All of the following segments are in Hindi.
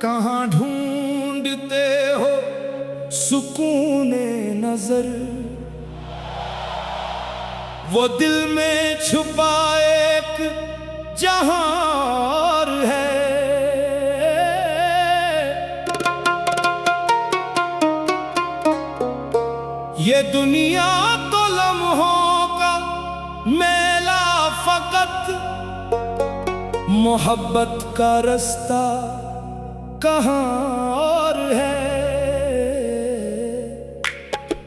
कहाँ ढूंढते हो सुकूने नजर, वो दिल में छुपा एक जहां और है। ये दुनिया तो लम्हों का मेला, फकत मोहब्बत का रास्ता कहाँ और है।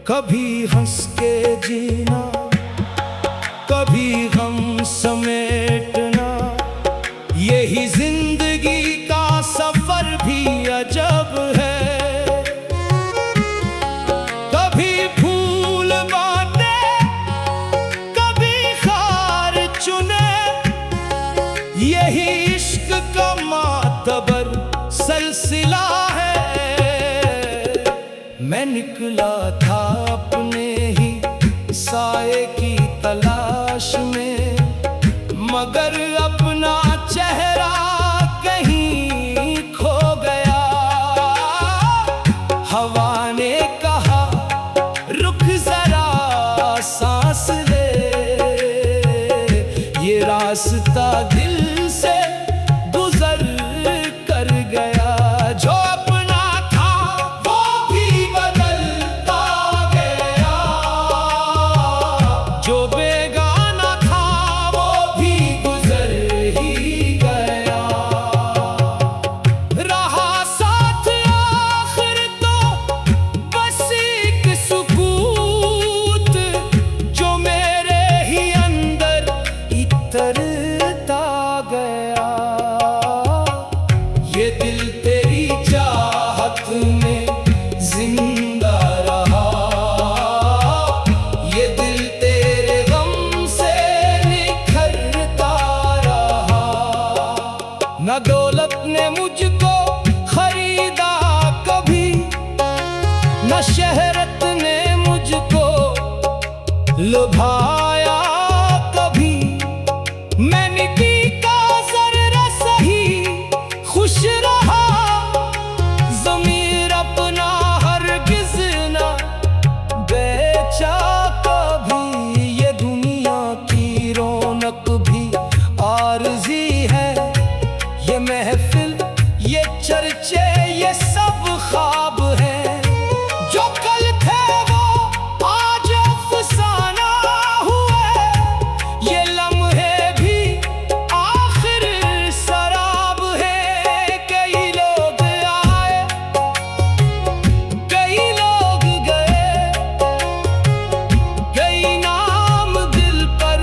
कभी हंस के जीना, कभी गम समेटना, यही जिंदगी का सफर भी अजब है। कभी फूल बांटे, कभी खार चुने, यही इश्क का मातबर सिलसिला है। मैं निकला था अपने ही साए की तलाश में, मगर अपना चेहरा कहीं खो गया। हवा ने कहा रुक जरा सांस ले, ये रास्ता दिल से गुजर कर गया। जो अपना था वो भी बदलता गया, जो बेगाना था वो भी गुजर ही गया। रहा साथ आखिर तो बस एक सुकूत, जो मेरे ही अंदर इतरता गया। ये दिल तेरी चाहत में जिंदा रहा, ये दिल तेरे गम से निखरता रहा। न दौलत ने मुझको खरीदा कभी, न शहरत ने मुझको लुभाया कभी। मैंने का जरा सही खुश रहा, ज़मीर अपना हरगिज़ न बेचा कभी। ये दुनिया की रौनक भी आरज़ी है, ये महफिल, ये चर्चे, ये सब ख्वाब हैं। जो कल थे वो आज अफसाना हुए, ये लम्हे भी आखिर शराब है। कई लोग आए, कई लोग गए, कई नाम दिल पर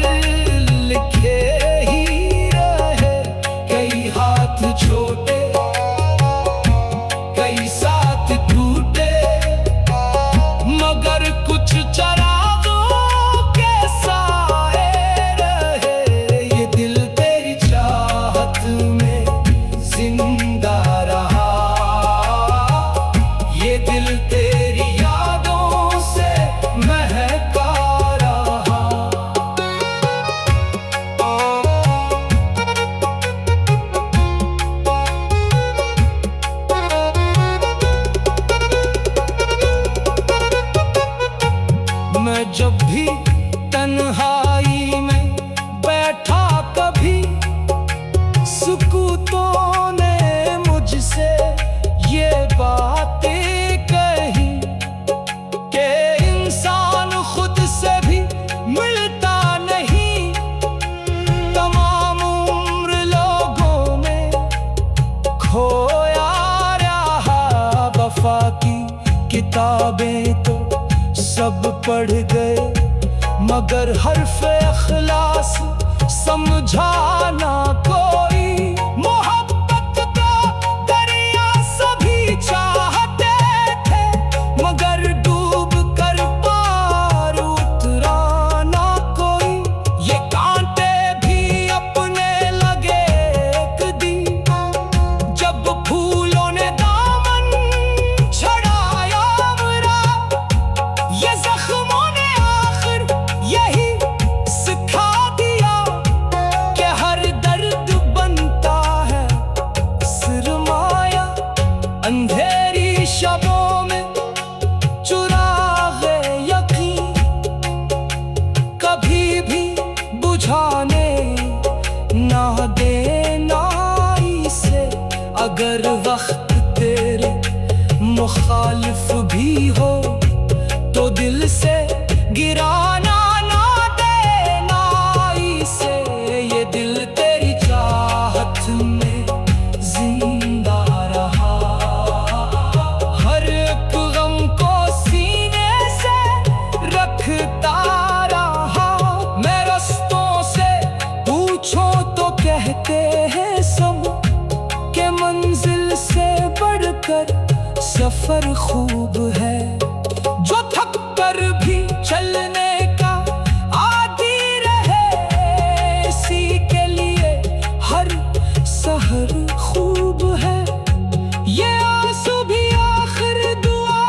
लिखे ही रहे। कई हाथ छोटे, कई साथ टूटे, मगर कुछ चरागों के साए रहे। ये दिल तेरी चाहत में जिंदा रहा, ये दिल तेरी यादों से महका रहा। मैं जब भी तन्हाई में बैठा, कभी सुकूतों ने मुझसे ये बातें कही कि इंसान खुद से भी मिलता नहीं। तमाम उम्र लोगों में खोया रहा, वफा की किताबें तो सब पढ़ गए, मगर हर्फ इखलास समझा ना कोई। मोहब्बत का दरिया सभी चाहते थे, मगर डूब कर पार उतरा ना कोई। ये कांटे भी अपने लगे एक दिन, जब फूलों ने दामन छड़ाया मेरा। ये जख्मों ने आखिर यही सिखा दिया कि हर दर्द बन अंधेरी शबों में चुरागे यकीन कभी भी बुझाने ना देना इसे। अगर वक्त तेरे मुखालिफ भी हो तो दिल से गिराना ना देना इसे। ये दिल तेरी चाहत में जिंदा रहा, हर एक गम को सीने से रखता रहा। मैं रस्तों से पूछो तो कहते हैं सब के मंजिल से बढ़कर सफर खूब है। जो थक कर भी चलने का आदी रहे, इसी के लिए हर सहर खूब है। ये आंसू भी आखिर दुआ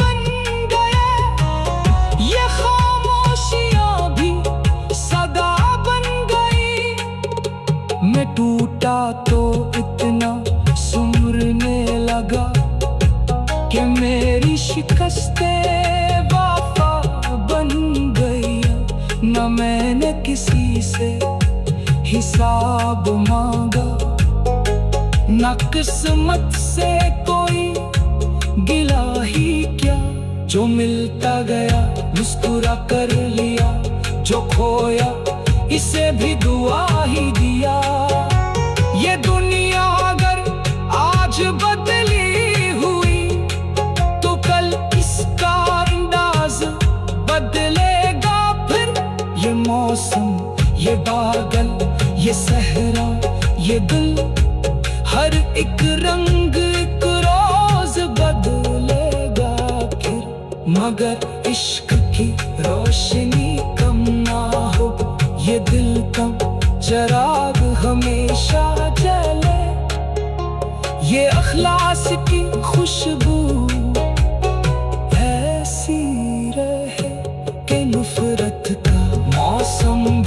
बन गए, ये खामोशियां भी सदा बन गई। मैं टूटा तो इतना सुमरने लगा कि मेरी शिकस्तें वफा बन गई। न मैंने किसी से हिसाब मांगा, न किस्मत से कोई गिला ही क्या। जो मिलता गया मुस्कुरा कर लिया, जो खोया इसे भी दुआ ही दिया। ये दुनिया अगर आज बदली हुई तो कल इसका अंदाज बदलेगा फिर। ये मौसम, ये बादल, ये सहरा, ये दिल, हर एक रंग एक रोज बदलेगा फिर। मगर इश्क की रोशनी कम ना हो, ये दिल का चिराग हमेशा जले। ये अखलास की खुशबू ऐसी रहे कि नफरत का मौसम